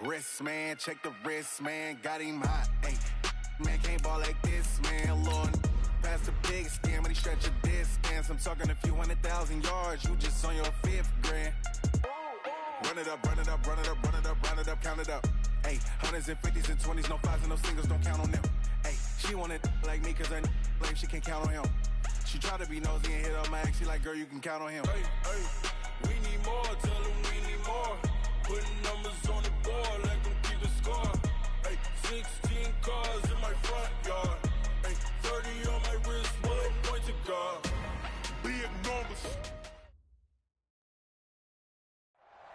wrist, man. Check the wrist, man. Got him hot. Hey, man, can't ball like this, man. Lord, pass the big scam, but he stretch a distance. I'm talking a few 100,000 yards. You just on your 5th grand. Run it up, run it up, run it up, run it up, run it up, count it up. Hey, hundreds and 50s and 20s, no 5s and no singles, don't count on them. Hey, she wanted like me cause her like she can't count on him. She tried to be nosy and hit up my ex. She like, girl, you can count on him. Hey, hey, we need more, tell them we need more. Putting numbers on the board, let them keep the score. Hey, 16 cars in my front yard. Hey, 30 on my wrist, one point to God. Big numbers.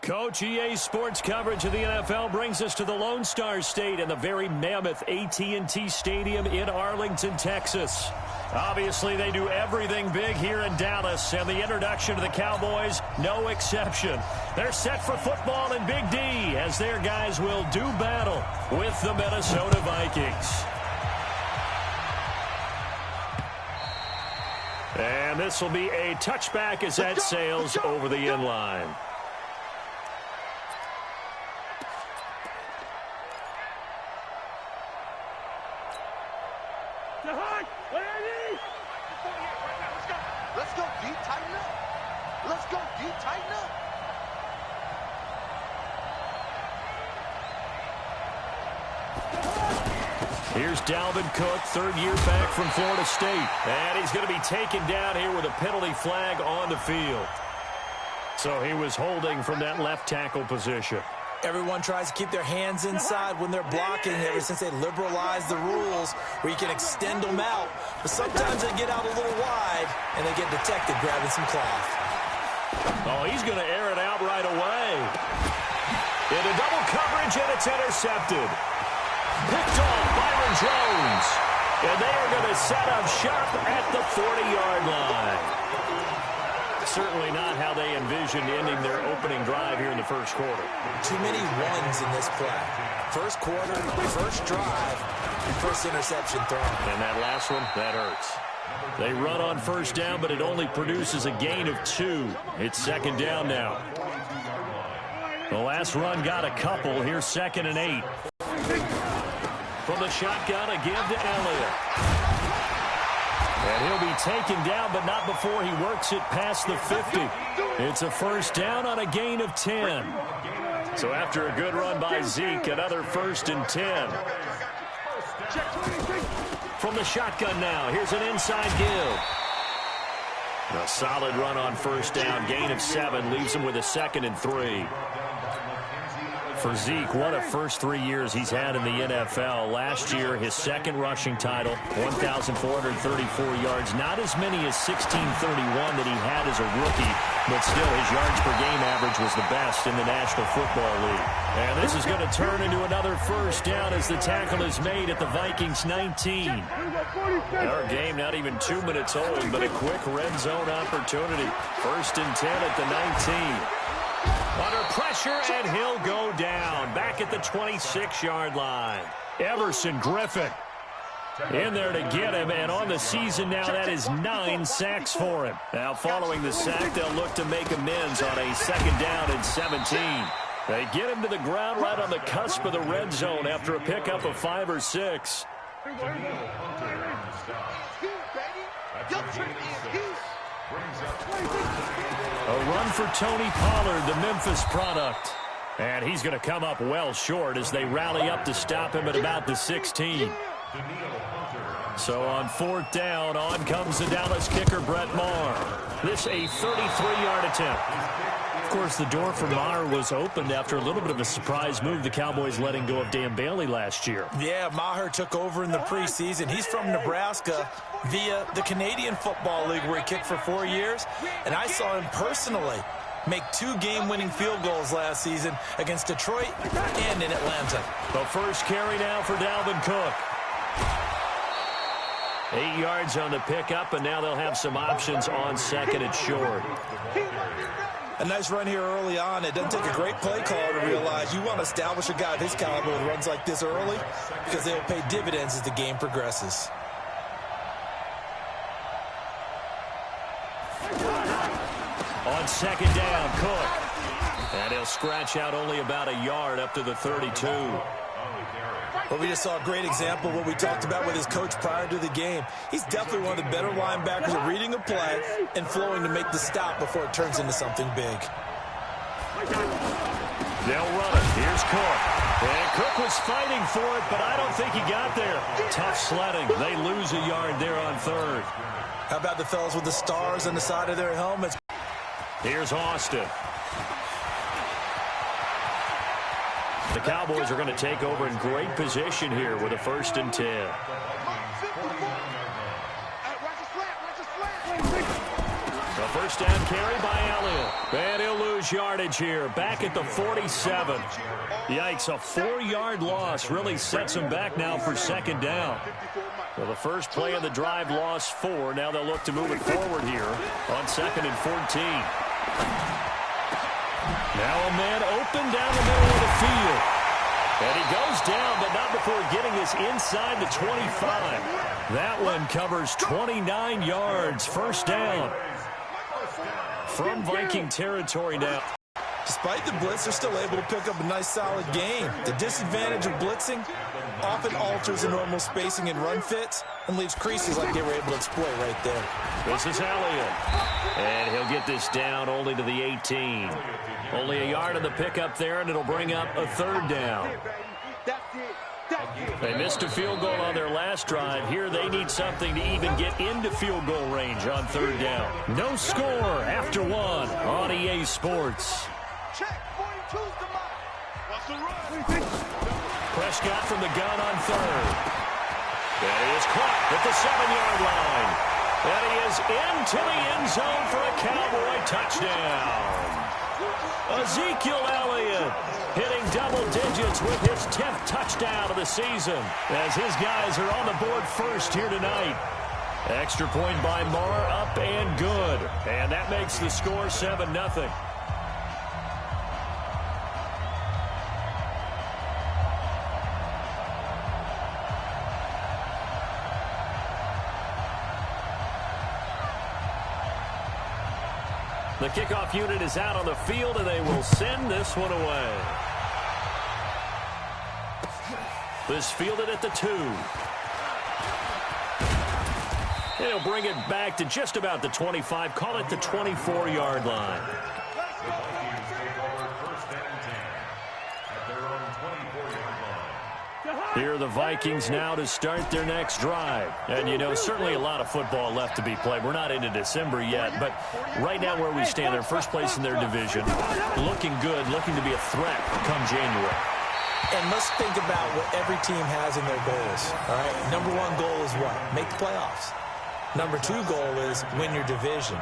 Coach, EA Sports coverage of the NFL brings us to the Lone Star State and the very mammoth AT&T Stadium in Arlington, Texas. Obviously, they do everything big here in Dallas, and the introduction to the Cowboys, no exception. They're set for football in Big D as their guys will do battle with the Minnesota Vikings. And this will be a touchback as that sails over the end line. Let's go deep, tighten up. Let's go deep, tighten up. Here's Dalvin Cook, third year back from Florida State. And he's going to be taken down here with a penalty flag on the field. So he was holding from that left tackle position. Everyone tries to keep their hands inside when they're blocking ever since they liberalized the rules where you can extend them out. But sometimes they get out a little wide and they get detected grabbing some cloth. Oh, he's going to air it out right away. Into double coverage, and it's intercepted. Picked off Byron Jones. And they are going to set up sharp at the 40-yard line. Certainly not how they envisioned ending their opening drive here in the first quarter. Too many runs in this play. First quarter, first drive, first interception thrown. And that last one, that hurts. They run on first down, but it only produces a gain of 2. It's second down now. The last run got a couple. Here's 2nd and 8. From the shotgun, a give to Elliott. And he'll be taken down, but not before he works it past the 50. It's a first down on a gain of 10. So after a good run by Zeke, another 1st and 10. From the shotgun now, here's an inside give. A solid run on first down, gain of 7, leaves him with a 2nd and 3. For Zeke, what a first 3 years he's had in the NFL. Last year, his 2nd rushing title, 1,434 yards. Not as many as 1,631 that he had as a rookie, but still his yards per game average was the best in the National Football League. And this is going to turn into another first down as the tackle is made at the Vikings 19. Our game not even 2 minutes old, but a quick red zone opportunity. 1st and 10 at the 19. Under pressure, and he'll go down. Back at the 26-yard line. Everson Griffin in there to get him, and on the season now, that is 9 sacks for him. Now, following the sack, they'll look to make amends on a 2nd down and 17. They get him to the ground right on the cusp of the red zone after a pickup of 5 or 6. A run for Tony Pollard, the Memphis product. And he's going to come up well short as they rally up to stop him at about the 16. So on 4th down, on comes the Dallas kicker, Brett Maher. This a 33-yard attempt. Of course, the door for Maher was opened after a little bit of a surprise move, the Cowboys letting go of Dan Bailey last year. Yeah, Maher took over in the preseason. He's from Nebraska via the Canadian Football League where he kicked for 4 years. And I saw him personally make 2 game-winning field goals last season against Detroit and in Atlanta. The first carry now for Dalvin Cook. 8 yards on the pickup, and now they'll have some options on 2nd and short. A nice run here early on. It doesn't take a great play caller to realize you want to establish a guy of his caliber with runs like this early because they'll pay dividends as the game progresses. On 2nd down, Cook. And he'll scratch out only about a yard up to the 32. Well, we just saw a great example of what we talked about with his coach prior to the game. He's definitely one of the better linebackers at reading a play and flowing to make the stop before it turns into something big. They'll run it. Here's Cook. And Cook was fighting for it, but I don't think he got there. Tough sledding. They lose a yard there on third. How about the fellas with the stars on the side of their helmets? Here's Austin. The Cowboys are going to take over in great position here with a 1st and 10. A first down carry by Elliott. And he'll lose yardage here. Back at the 47. Yikes, a 4-yard loss really sets him back now for 2nd down. Well, the first play of the drive lost 4. Now they'll look to move it forward here on 2nd and 14. Now a man open down the middle of the field. And he goes down, but not before getting this inside the 25. That one covers 29 yards. 1st down. From Viking territory now. Despite the blitz, they're still able to pick up a nice, solid game. The disadvantage of blitzing often alters the normal spacing and run fits and leaves creases like they were able to exploit right there. This is Elliott. And he'll get this down only to the 18. Only a yard of the pickup there, and it'll bring up a 3rd down. They missed a field goal on their last drive. Here they need something to even get into field goal range on 3rd down. No score after 1 on EA Sports. Prescott from the gun on 3rd. And he is caught at the 7-yard line. And he is into the end zone for a Cowboy touchdown. Ezekiel Elliott hitting double digits with his 10th touchdown of the season as his guys are on the board first here tonight. Extra point by Marr, up and good. And that makes the score 7-0. The kickoff unit is out on the field, and they will send this one away. This fielded at the 2. He'll bring it back to just about the 25. Call it the 24-yard line. Here are the Vikings now to start their next drive. And, you know, certainly a lot of football left to be played. We're not into December yet, but right now where we stand, they're first place in their division. Looking good, looking to be a threat come January. And let's think about what every team has in their goals, all right? Number 1 goal is what? Make the playoffs. Number 2 goal is win your division.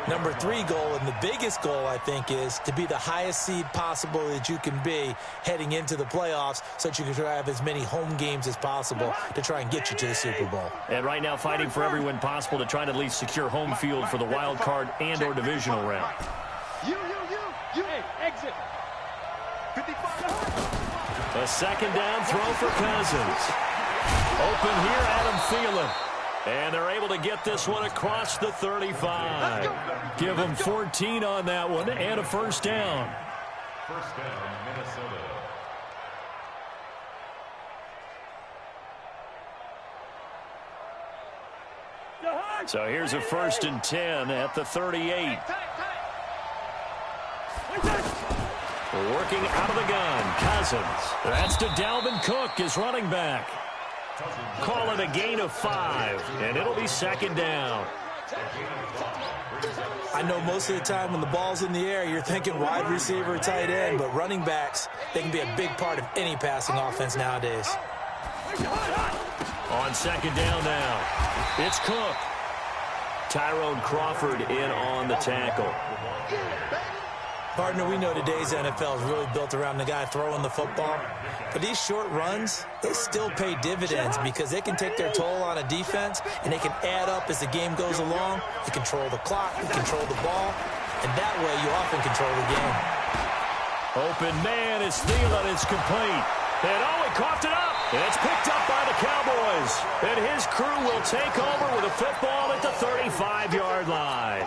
Number 3 goal, and the biggest goal, I think, is to be the highest seed possible that you can be heading into the playoffs so that you can have as many home games as possible to try and get you to the Super Bowl. And right now fighting for every win possible to try to at least secure home field for the wild card and or divisional round. You, exit. 55. A 2nd down throw for Cousins. Open here, Adam Thielen. And they're able to get this one across the 35. Give them 14 on that one and a 1st down. 1st down, Minnesota. So here's a 1st and 10 at the 38. Working out of the gun, Cousins. That's to Dalvin Cook, his running back. Call it a gain of 5, and it'll be 2nd down. I know most of the time when the ball's in the air, you're thinking wide receiver, tight end, but running backs, they can be a big part of any passing offense nowadays. On 2nd down now, it's Cook. Tyrone Crawford in on the tackle. Partner, we know today's NFL is really built around the guy throwing the football. But these short runs, they still pay dividends because they can take their toll on a defense, and they can add up as the game goes along. You control the clock, you control the ball, and that way you often control the game. Open man is Thielen. It's complete. And he coughed it up. And it's picked up by the Cowboys. And his crew will take over with a football at the 35-yard line.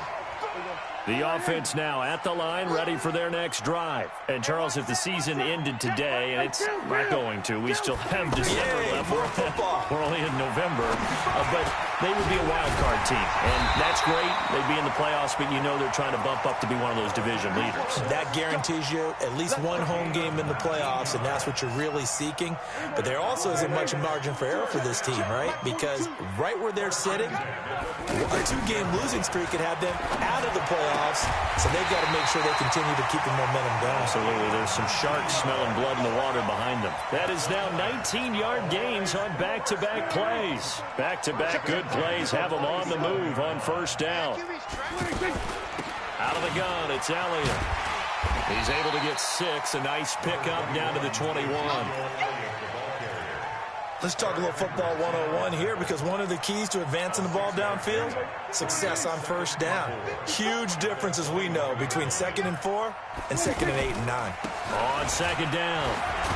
The offense now at the line, ready for their next drive. And, Charles, if the season ended today, and it's not going to, we still have December left. We're only in November. But they would be a wild card team. And that's great. They'd be in the playoffs, but you know they're trying to bump up to be one of those division leaders. That guarantees you at least one home game in the playoffs, and that's what you're really seeking. But there also isn't much margin for error for this team, right? Because right where they're sitting, a 2-game losing streak could have them out of the playoffs, so they've got to make sure they continue to keep the momentum going. Absolutely. There's some sharks smelling blood in the water behind them. That is now 19-yard gains on back-to-back plays. Back-to-back good plays have them on the move on first down. Out of the gun, it's Elliott. He's able to get 6. A nice pickup down to the 21. Let's talk a little football 101 here, because one of the keys to advancing the ball downfield, success on first down. Huge difference, as we know, between 2nd and 4 and 2nd and 8 and 9. On second down,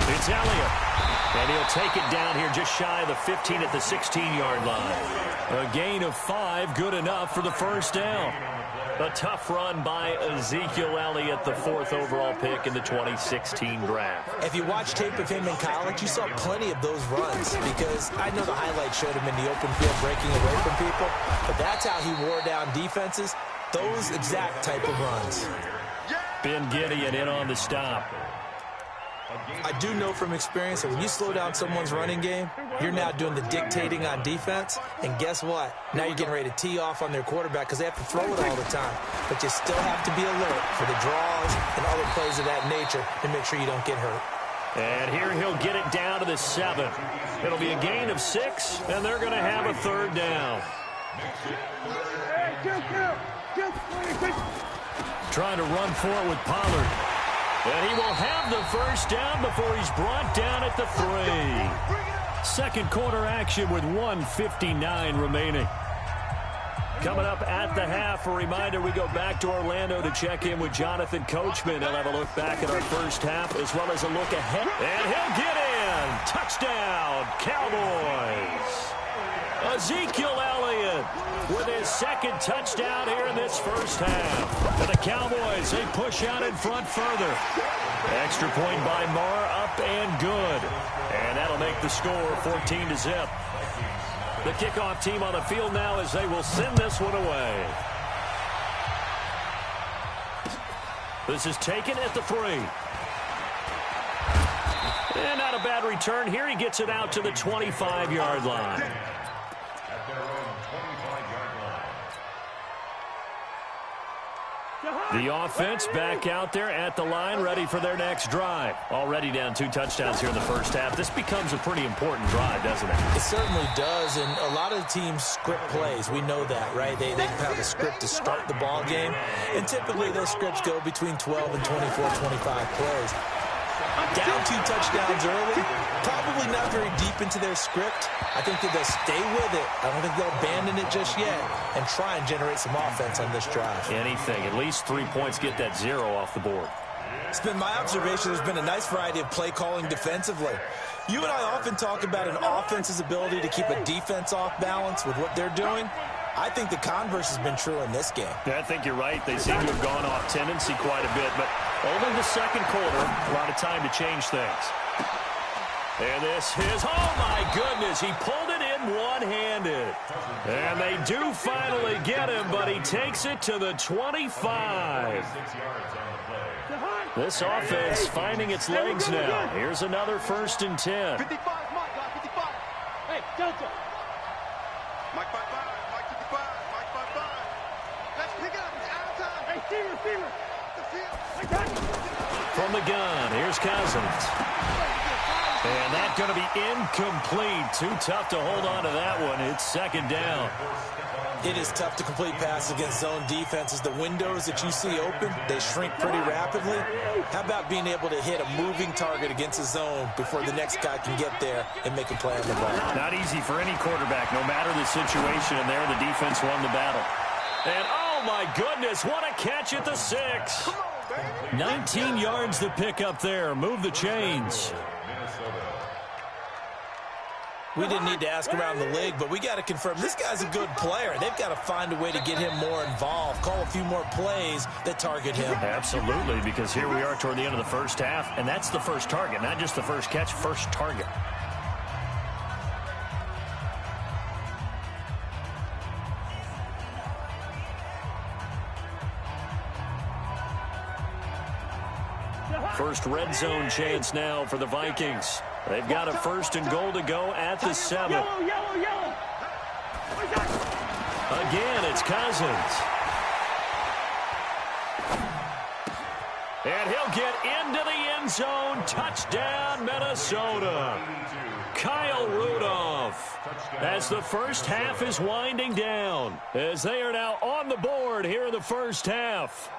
it's Elliott. And he'll take it down here just shy of the 15 at the 16-yard line. A gain of 5, good enough for the first down. A tough run by Ezekiel Elliott, the 4th overall pick in the 2016 draft. If you watch tape of him in college, you saw plenty of those runs, because I know the highlights showed him in the open field breaking away from people, but that's how he wore down defenses, those exact type of runs. Ben Gideon in on the stop. I do know from experience that when you slow down someone's running game, you're now doing the dictating on defense. And guess what? Now you're getting ready to tee off on their quarterback, because they have to throw it all the time. But you still have to be alert for the draws and other plays of that nature to make sure you don't get hurt. And here he'll get it down to the 7. It'll be a gain of 6, and they're going to have a 3rd down. Trying to run for it with Pollard. And he will have the first down before he's brought down at the 3. Second quarter action with 1:59 remaining. Coming up at the half, a reminder, we go back to Orlando to check in with Jonathan Coachman. He'll have a look back at our first half as well as a look ahead. And he'll get in. Touchdown, Cowboys. Ezekiel Elliott with his 2nd touchdown here in this first half. And the Cowboys, they push out in front further. Extra point by Marr, up and good. And that'll make the score 14-0. The kickoff team on the field now as they will send this one away. This is taken at the 3. And not a bad return here. He gets it out to the 25-yard line. The offense back out there at the line, ready for their next drive. Already down 2 touchdowns here in the first half. This becomes a pretty important drive, doesn't it? It certainly does, and a lot of the teams script plays. We know that, right? They have a script to start the ball game, and typically those scripts go between 12 and 24, 25 plays. Down 2 touchdowns early, probably not very deep into their script. I think that they'll stay with it. I don't think they'll abandon it just yet and try and generate some offense on this drive. Anything. At least 3 points, get that 0 off the board. It's been my observation there's been a nice variety of play calling defensively. You and I often talk about an offense's ability to keep a defense off balance with what they're doing. I think the converse has been true in this game. Yeah, I think you're right. They seem to have gone off tendency quite a bit, but only the second quarter, a lot of time to change things. And this is, oh my goodness, he pulled it in one-handed. And they do finally get him, but he takes it to the 25. This offense finding its legs now. Here's another 1st and 10. 55, Mike, 55. Hey, Delta. Mike 55, Mike 55, Mike 55. Let's pick it up. It's out of time. Hey, receiver. From the gun, here's Cousins. And that's going to be incomplete. Too tough to hold on to that one. It's 2nd down. It is tough to complete passes against zone defenses. The windows that you see open, they shrink pretty rapidly. How about being able to hit a moving target against a zone before the next guy can get there and make a play on the ball? Not easy for any quarterback, no matter the situation. And there, the defense won the battle. And, oh, my goodness, what a catch at the 6. 19 yards to pick up there. Move the chains. We didn't need to ask around the league, but we got to confirm this guy's a good player. They've got to find a way to get him more involved, call a few more plays that target him. Absolutely, because here we are toward the end of the first half, and that's the first target, not just the first catch, first target. First red zone chance now for the Vikings. They've got a 1st and goal to go at the 7. Again, it's Cousins. And he'll get into the end zone. Touchdown, Minnesota. Kyle Rudolph. As the first half is winding down, as they are now on the board here in the first half.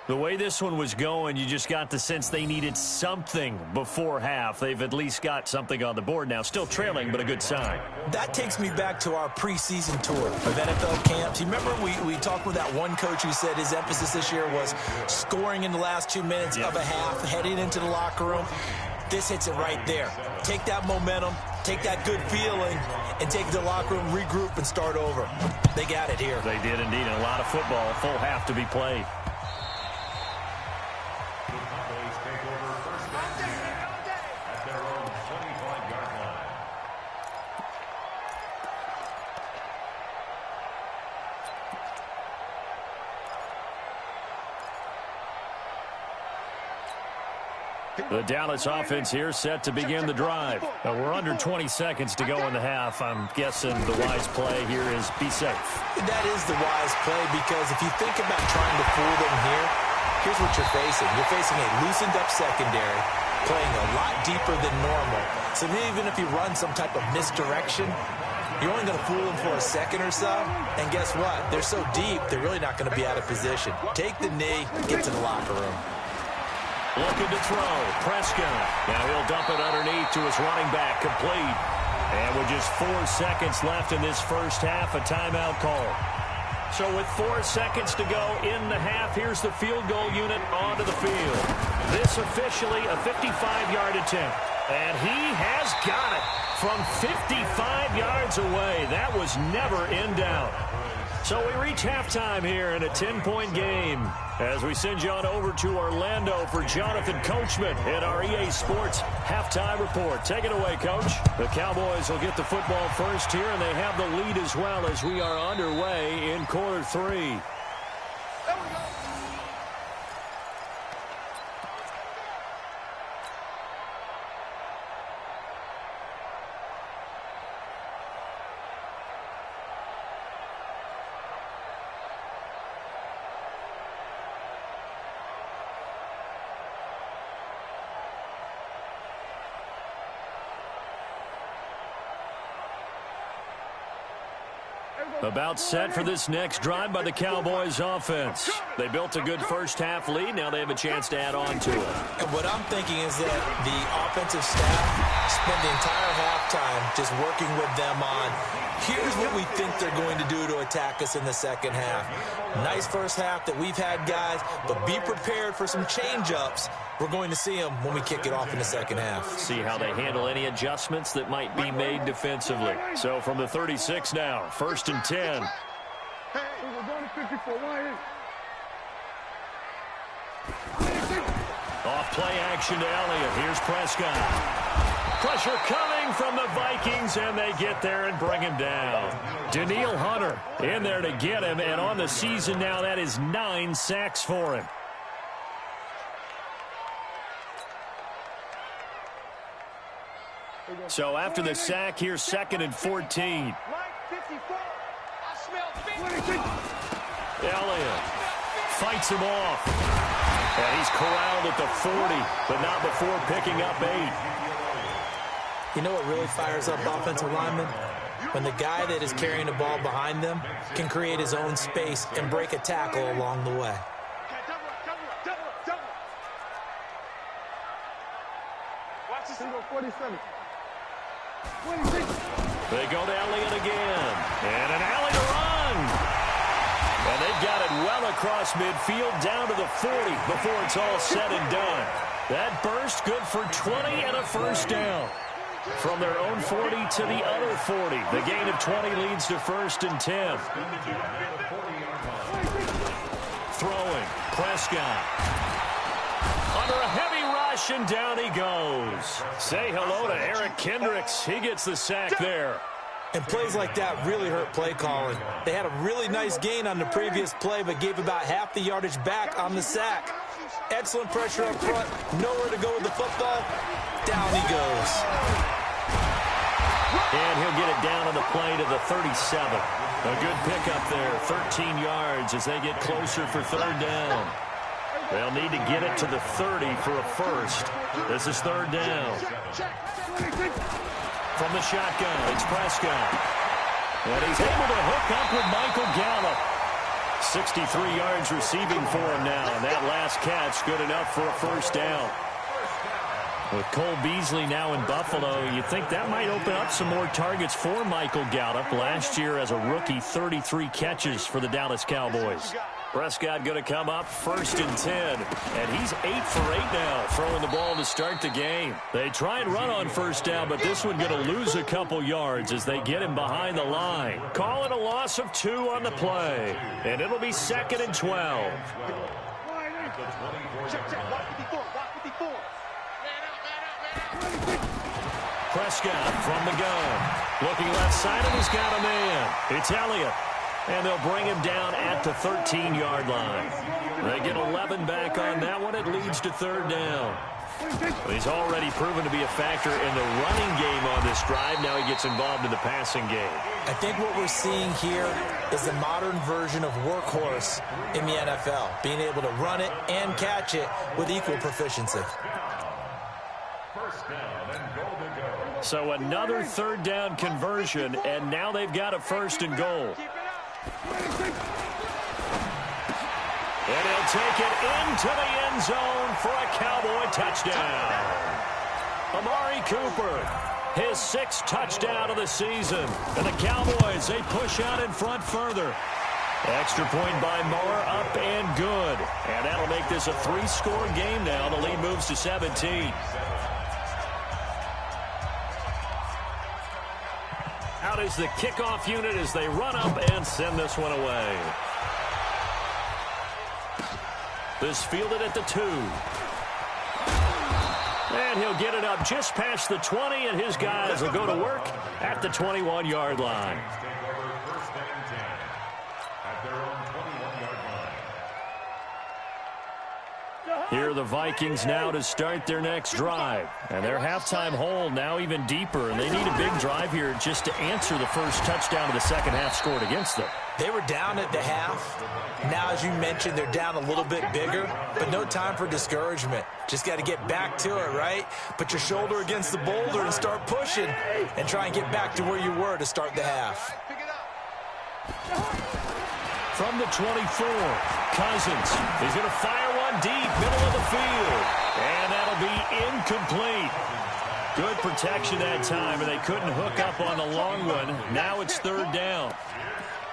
The way this one was going, you just got the sense they needed something before half. They've at least got something on the board now. Still trailing, but a good sign. That takes me back to our preseason tour of NFL camps. You remember we talked with that one coach who said his emphasis this year was scoring in the last 2 minutes of a half, heading into the locker room. This hits it right there. Take that momentum, take that good feeling, and take the locker room, regroup, and start over. They got it here. They did indeed. A lot of football, full half to be played. The Dallas offense here set to begin the drive. We're under 20 seconds to go in the half. I'm guessing the wise play here is be safe. That is the wise play, because if you think about trying to fool them here, here's what you're facing. You're facing a loosened up secondary, playing a lot deeper than normal. So even if you run some type of misdirection, you're only going to fool them for a second or so. And guess what? They're so deep, they're really not going to be out of position. Take the knee, get to the locker room. Looking to throw. Prescott. Now he'll dump it underneath to his running back. Complete. And with just 4 seconds left in this first half, a timeout call. So with 4 seconds to go in the half, here's the field goal unit onto the field. This officially a 55-yard attempt. And he has got it from 55 yards away. That was never in doubt. So we reach halftime here in a 10-point game as we send you on over to Orlando for Jonathan Coachman in our EA Sports Halftime Report. Take it away, Coach. The Cowboys will get the football first here, and they have the lead as well as we are underway in quarter 3. About set for this next drive by the Cowboys offense. They built a good first half lead. Now they have a chance to add on to it. And what I'm thinking is that the offensive staff spent the entire halftime just working with them on, here's what we think they're going to do to attack us in the second half. Nice first half that we've had, guys, but be prepared for some change-ups. We're going to see them when we kick it off in the second half. See how they handle any adjustments that might be made defensively. So from the 36 now, 1st and 10. Off play action to Elliott. Here's Prescott. Pressure coming from the Vikings, and they get there and bring him down. Danielle Hunter in there to get him, and on the season now, that is 9 sacks for him. So after the sack, here's 2nd and 14. Elliott fights him off. And he's corralled at the 40, but not before picking up 8. You know what really fires up offensive linemen? When the guy that is carrying the ball behind them can create his own space and break a tackle along the way. Watch this. 47. They go to Elliott again. And an alley to run. And they've got it well across midfield down to the 40 before it's all said and done. That burst good for 20 and a first down. From their own 40 to the other 40. The gain of 20 leads to 1st and 10. Throwing. Prescott. Under a heavy rush, and down he goes. Say hello to Eric Kendricks. He gets the sack there. And plays like that really hurt play calling. They had a really nice gain on the previous play, but gave about half the yardage back on the sack. Excellent pressure up front. Nowhere to go with the football. Down he goes. And he'll get it down on the play to the 37. A good pickup there. 13 yards as they get closer for 3rd down. They'll need to get it to the 30 for a first. This is 3rd down. From the shotgun, it's Prescott. And he's able to hook up with Michael Gallup. 63 yards receiving for him now. And that last catch good enough for a 1st down. With Cole Beasley now in Buffalo, you think that might open up some more targets for Michael Gallup. Last year as a rookie, 33 catches for the Dallas Cowboys. Prescott going to come up 1st and 10. And he's 8 for 8 now, throwing the ball to start the game. They try and run on 1st down, but this one going to lose a couple yards as they get him behind the line. Call it a loss of 2 on the play. And it'll be 2nd and 12. Prescott from the gun. Looking left side, and he's got a man. It's Elliott. And they'll bring him down at the 13-yard line. They get 11 back on that one. It leads to 3rd down. He's already proven to be a factor in the running game on this drive. Now he gets involved in the passing game. I think what we're seeing here is the modern version of workhorse in the NFL. Being able to run it and catch it with equal proficiency. So another 3rd down conversion, and now they've got a 1st and goal. And he'll take it into the end zone for a Cowboy touchdown. Amari Cooper, his 6th touchdown of the season. And the Cowboys, they push out in front further. Extra point by Moore, up and good. And that'll make this a 3-score game now. The lead moves to 17. Out is the kickoff unit as they run up and send this one away. This fielded at the 2. And he'll get it up just past the 20, and his guys will go to work at the 21-yard line. Here are the Vikings now to start their next drive. And their halftime hole now even deeper, and they need a big drive here just to answer the first touchdown of the second half scored against them. They were down at the half. Now, as you mentioned, they're down a little bit bigger, but no time for discouragement. Just got to get back to it, right? Put your shoulder against the boulder and start pushing and try and get back to where you were to start the half. From the 24, Cousins. He's going to fire one deep, middle of the field. And that'll be incomplete. Good protection that time, and they couldn't hook up on the long one. Now it's 3rd down.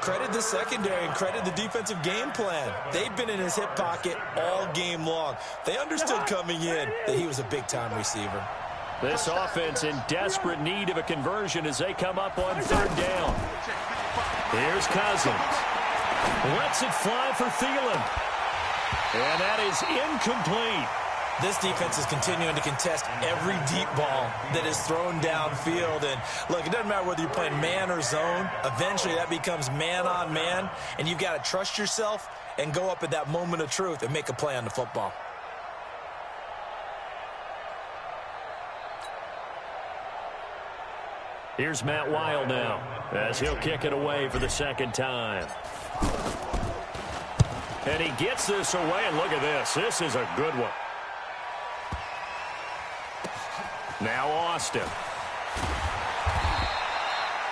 Credit the secondary and credit the defensive game plan. They've been in his hip pocket all game long. They understood coming in that he was a big-time receiver. This offense in desperate need of a conversion as they come up on 3rd down. Here's Cousins. Lets it fly for Thielen. And that is incomplete. This defense is continuing to contest every deep ball that is thrown downfield. And, look, it doesn't matter whether you're playing man or zone. Eventually, that becomes man-on-man. And you've got to trust yourself and go up at that moment of truth and make a play on the football. Here's Matt Weil now as he'll kick it away for the 2nd time. And he gets this away, and look at this. This is a good one. Now Austin.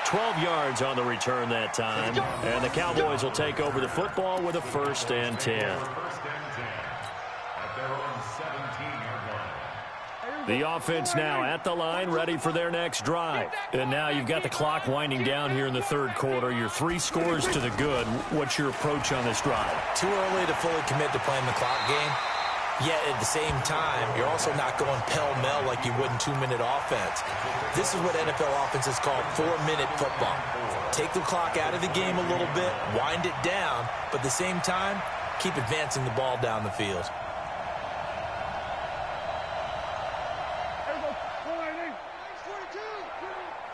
12 yards on the return that time. And the Cowboys will take over the football with a 1st and 10. The offense now at the line, ready for their next drive. And now you've got the clock winding down here in the 3rd quarter. You're 3 scores to the good. What's your approach on this drive? Too early to fully commit to playing the clock game. Yet at the same time, you're also not going pell-mell like you would in 2-minute offense. This is what NFL offenses call 4-minute football. Take the clock out of the game a little bit, wind it down, but at the same time, keep advancing the ball down the field.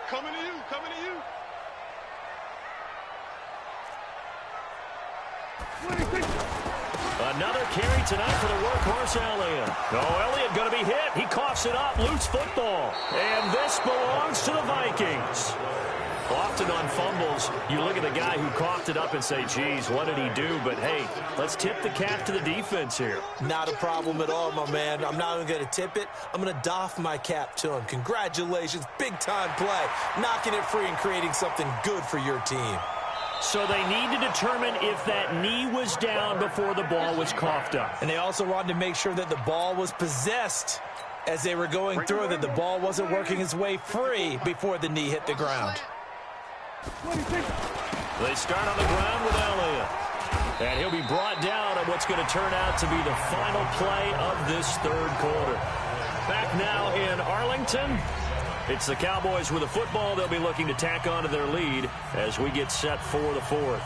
Coming to you, coming to you. Another carry tonight for the workhorse Elliott. Oh, Elliott going to be hit. He coughs it up. Loose football. And this belongs to the Vikings. Often on fumbles, you look at the guy who coughed it up and say, geez, what did he do? But, hey, let's tip the cap to the defense here. Not a problem at all, my man. I'm not even going to tip it. I'm going to doff my cap to him. Congratulations. Big-time play. Knocking it free and creating something good for your team. So they need to determine if that knee was down before the ball was coughed up. And they also wanted to make sure that the ball was possessed as they were going through it, that the ball wasn't working its way free before the knee hit the ground. They start on the ground with Elliott. And he'll be brought down at what's going to turn out to be the final play of this third quarter. Back now in Arlington. It's the Cowboys with a football. They'll be looking to tack on to their lead as we get set for the fourth.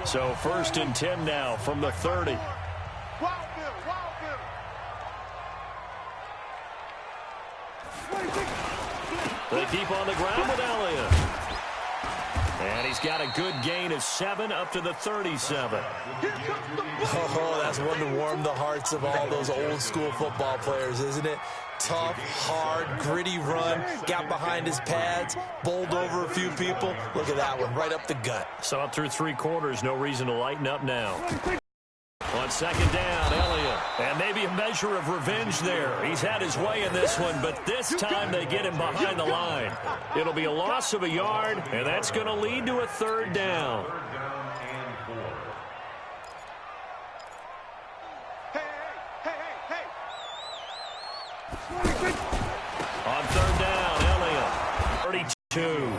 So 1st and 10 now from the 30. They keep on the ground with Elliott. And he's got a good gain of 7 up to the 37. Oh, that's one to warm the hearts of all those old-school football players, isn't it? Tough, hard, gritty run, got behind his pads, bowled over a few people. Look at that one, right up the gut. So up through 3 quarters, no reason to lighten up now. On 2nd down, Elliott. And maybe a measure of revenge there. He's had his way in this one, but this time they get him behind the line. It'll be a loss of a yard, and that's going to lead to a 3rd down. On 3rd down, Elliott, 32.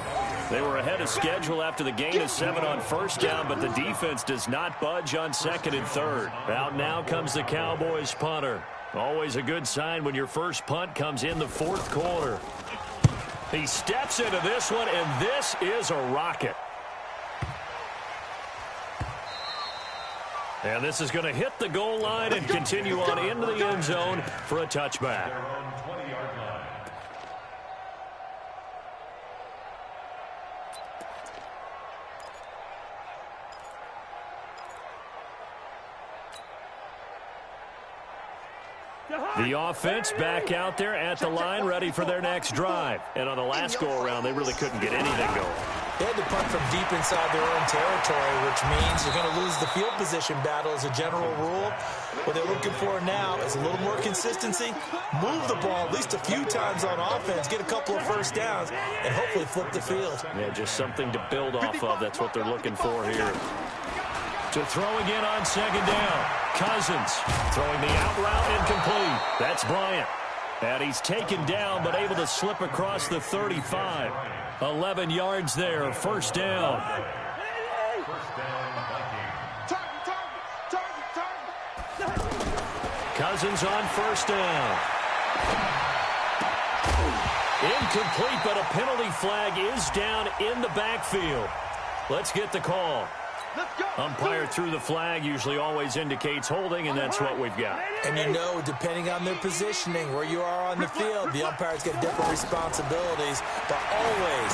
They were ahead of schedule after the gain of 7 on 1st down, but the defense does not budge on 2nd and 3rd. Out now comes the Cowboys punter. Always a good sign when your first punt comes in the 4th quarter. He steps into this one, and this is a rocket. And this is going to hit the goal line and continue on into the end zone for a touchback. The offense back out there at the line, ready for their next drive. And on the last go-around, they really couldn't get anything going. They had to punt from deep inside their own territory, which means you're going to lose the field position battle as a general rule. What they're looking for now is a little more consistency, move the ball at least a few times on offense, get a couple of first downs, and hopefully flip the field. Yeah, just something to build off of. That's what they're looking for here. To throw again on 2nd down. Cousins throwing the out route incomplete. That's Bryant. And he's taken down but able to slip across the 35. 11 yards there. 1st down. Cousins on 1st down. Incomplete, but a penalty flag is down in the backfield. Let's get the call. Umpire threw the flag, usually always indicates holding, and that's what we've got. And you know, depending on their positioning, where you are on the field, the umpires get different responsibilities, but always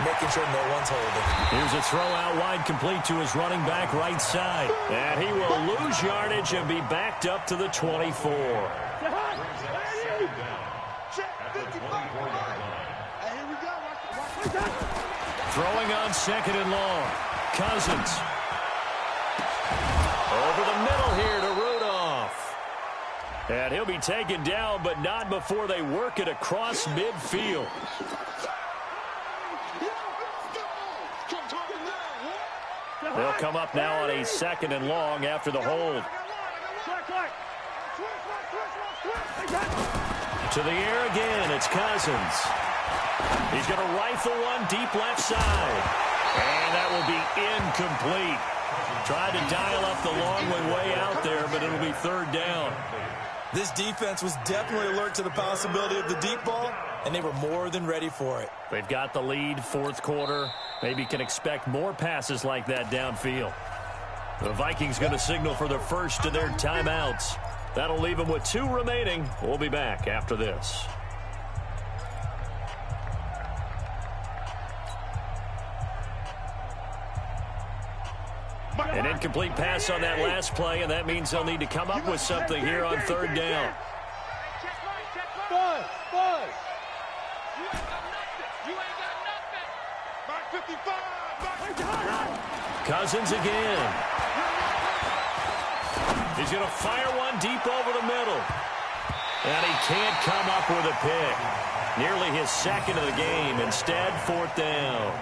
making sure no one's holding. Here's a throw out wide complete to his running back right side. And he will lose yardage and be backed up to the 24. Throwing on 2nd and long. Cousins. Over the middle here to Rudolph. And he'll be taken down, but not before they work it across midfield. They'll come up now on a 2nd and long after the hold. To the air again, it's Cousins. He's going to rifle one deep left side. And that will be incomplete. Tried to dial up the long way out there, but it'll be third down. This defense was definitely alert to the possibility of the deep ball, and they were more than ready for it. They've got the lead, fourth quarter. Maybe can expect more passes like that downfield. The Vikings going to signal for the first of their timeouts. That'll leave them with 2 remaining. We'll be back after this. An incomplete pass on that last play, and that means they'll need to come up with something here on third down. Buzz! You ain't got nothing! Mark 55! Cousins again. He's going to fire one deep over the middle. And he can't come up with a pick. Nearly his second of the game. Instead, fourth down.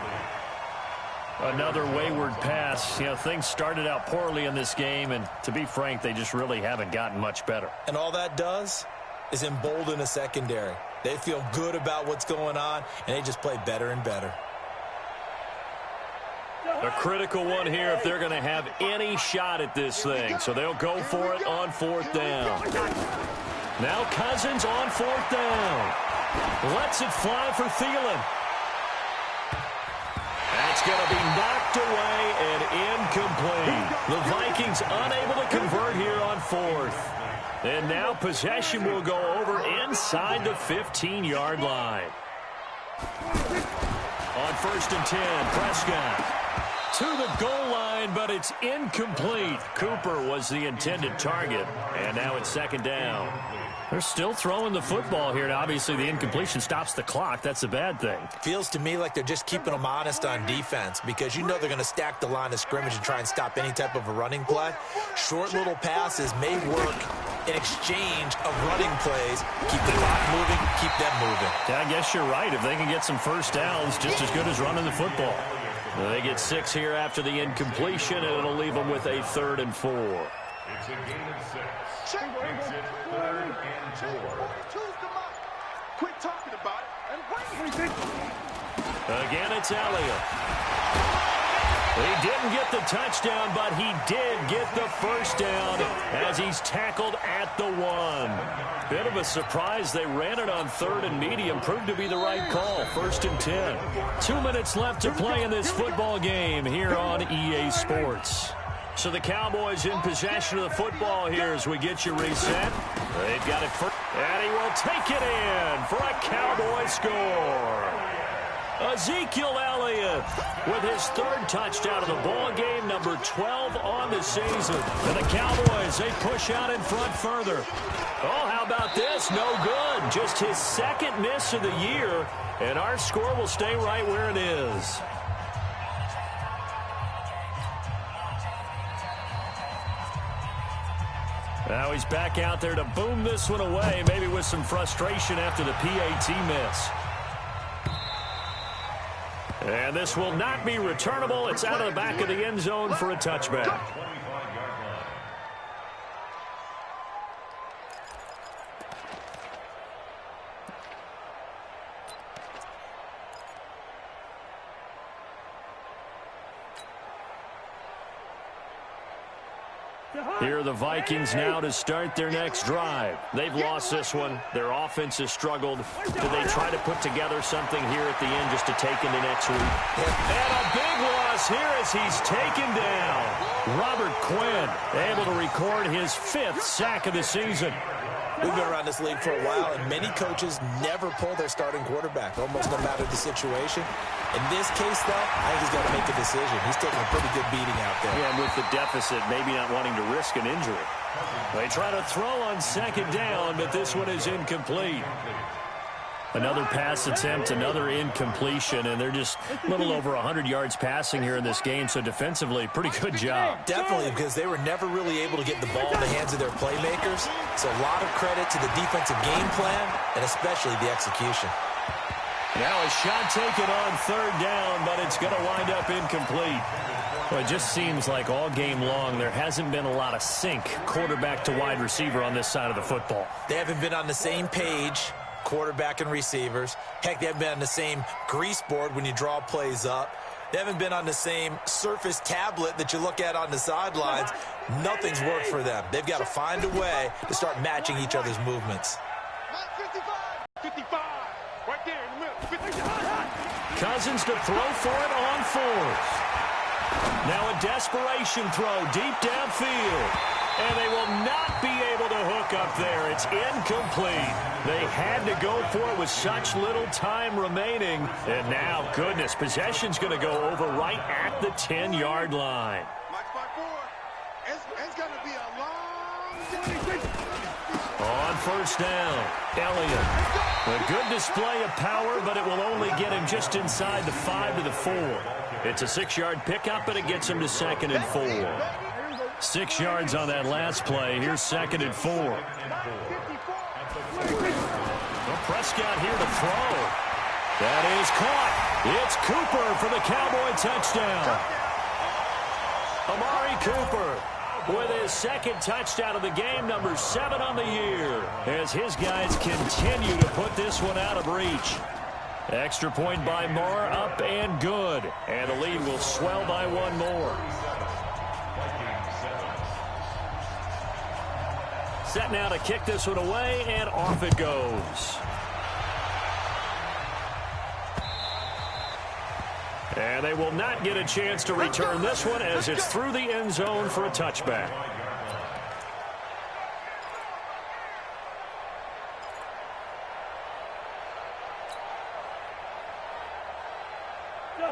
Another wayward pass. You know, things started out poorly in this game, and to be frank, they just really haven't gotten much better. And all that does is embolden a secondary. They feel good about what's going on, and they just play better and better. A critical one here if they're going to have any shot at this thing. So they'll go for it on fourth down. Now Cousins on fourth down. Lets it fly for Thielen. That's going to be knocked away and incomplete. The Vikings unable to convert here on fourth. And now possession will go over inside the 15-yard line. On 1st and 10, Prescott to the goal line, but it's incomplete. Cooper was the intended target, and now it's second down. They're still throwing the football here, and obviously the incompletion stops the clock. That's a bad thing. Feels to me like they're just keeping them honest on defense because you know they're going to stack the line of scrimmage and try and stop any type of a running play. Short little passes may work in exchange of running plays. Keep the clock moving, keep them moving. Yeah, I guess you're right. If they can get some first downs, just as good as running the football. They get 6 here after the incompletion, and it'll leave them with a 3rd and 4. It's a gain of 6. Makes it 3rd and 4. Quit talking about it and wait. Again, it's Elliott. He didn't get the touchdown, but he did get the first down as he's tackled at the 1. Bit of a surprise. They ran it on 3rd and medium. Proved to be the right call. 1st and 10. 2 minutes left to play in this football game here on EA Sports. So the Cowboys in possession of the football here as we get you reset. They've got it first, and he will take it in for a Cowboy score. Ezekiel Elliott with his 3rd touchdown of the ball game, number 12 on the season. And the Cowboys, they push out in front further. Oh, how about this? No good. Just his 2nd miss of the year, and our score will stay right where it is. Now he's back out there to boom this one away, maybe with some frustration after the PAT miss. And this will not be returnable. It's out of the back of the end zone for a touchback. Here are the Vikings now to start their next drive. They've lost this one. Their offense has struggled. Do they try to put together something here at the end just to take into next week? And a big loss here as he's taken down. Robert Quinn able to record his 5th sack of the season. We've been around this league for a while, and many coaches never pull their starting quarterback, almost no matter the situation. In this case, though, I think he's got to make a decision. He's taking a pretty good beating out there. Yeah, and with the deficit, maybe not wanting to risk an injury. They try to throw on 2nd down, but this one is incomplete. Another pass attempt, another incompletion, and they're just a little over 100 yards passing here in this game, so defensively, pretty good job. Definitely, because they were never really able to get the ball in the hands of their playmakers, so a lot of credit to the defensive game plan, and especially the execution. Now a shot taken on 3rd down, but it's going to wind up incomplete. Well, it just seems like all game long there hasn't been a lot of sync quarterback to wide receiver on this side of the football. They haven't been on the same page, quarterback and receivers. Heck, they haven't been on the same grease board when you draw plays up. They haven't been on the same Surface tablet that you look at on the sidelines. Nothing's worked for them. They've got to find a way to start matching each other's movements. 55. Right there in the middle. 55. Cousins to throw for it on fourth. Now a desperation throw deep downfield. And they will not be able to hook up there. It's incomplete. They had to go for it with such little time remaining. And now, goodness, possession's going to go over right at the 10-yard line. It's going to be a long On first down, Elliott. A good display of power, but it will only get him just inside the 5 to the 4. It's a 6-yard pickup, but it gets him to 2nd and 4. 6 yards on that last play. Here's 2nd and 4. Well, Prescott here to throw. That is caught. It's Cooper for the Cowboy touchdown. Amari Cooper with his 2nd touchdown of the game, number 7 on the year, as his guys continue to put this one out of reach. Extra point by Moore, up and good. And the lead will swell by 1 more. Set now to kick this one away, and off it goes. And they will not get a chance to return this one as it's through the end zone for a touchback.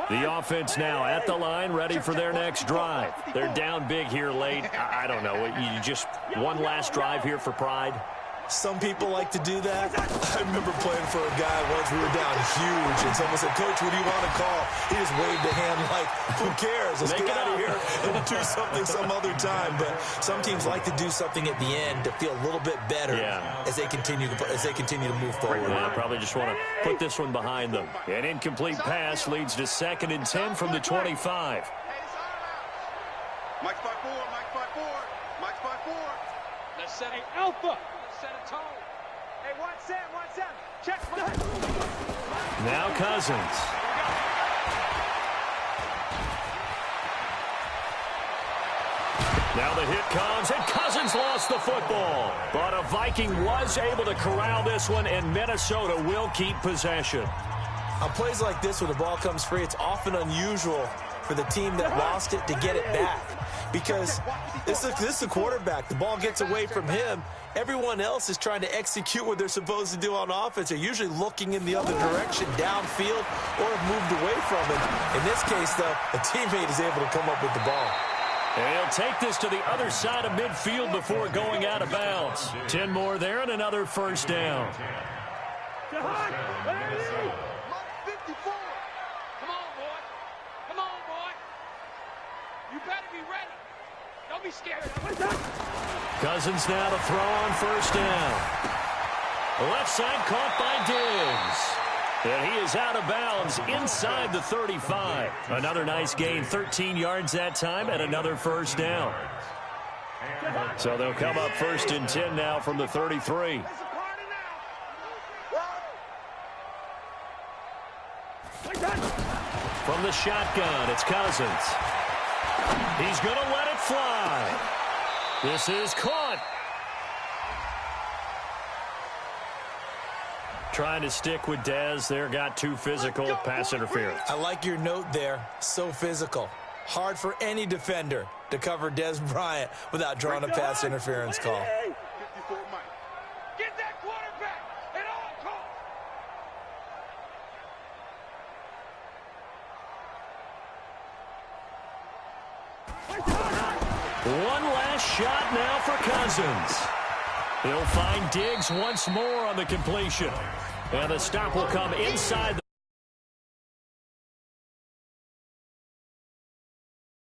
The offense now at the line, ready for their next drive. They're down big here late. I don't know. You just one last drive here for pride? Some people like to do that. I remember playing for a guy once. We were down huge, and someone said, "Coach, what do you want to call?" He just waved a hand like, "Who cares? Let's get out of here and do something some other time." But some teams like to do something at the end to feel a little bit better as they continue to move forward. Yeah, probably just want to put this one behind them. An incomplete pass leads to 2nd and 10 from the 25. Mike's 5-4. Mike's 5-4. Mike's 5-4. Let's set a alpha. Set a tone. Hey, watch that. Check. Now Cousins. Now the hit comes, and Cousins lost the football. But a Viking was able to corral this one, and Minnesota will keep possession. On plays like this, when the ball comes free, it's often unusual for the team that lost it to get it back. Because this is the quarterback. The ball gets away from him. Everyone else is trying to execute what they're supposed to do on offense. They're usually looking in the other direction, downfield, or have moved away from it. In this case, though, a teammate is able to come up with the ball. And he'll take this to the other side of midfield before going out of bounds. 10 more there and another first down. 54. Come on, boy. You better be ready. Don't be scared. Cousins now to throw on first down. Left side caught by Diggs. And he is out of bounds inside the 35. Another nice gain, 13 yards that time, and another first down. So they'll come up 1st and 10 now from the 33. From the shotgun, it's Cousins. He's going to let it fly. This is caught. Trying to stick with Dez there, got too physical, pass interference. I like your note there, so physical. Hard for any defender to cover Dez Bryant without drawing a pass interference call. 54 Mike. Get that quarterback at all costs. One last shot now for Cousins. He'll find Diggs once more on the completion. And the stop will come inside the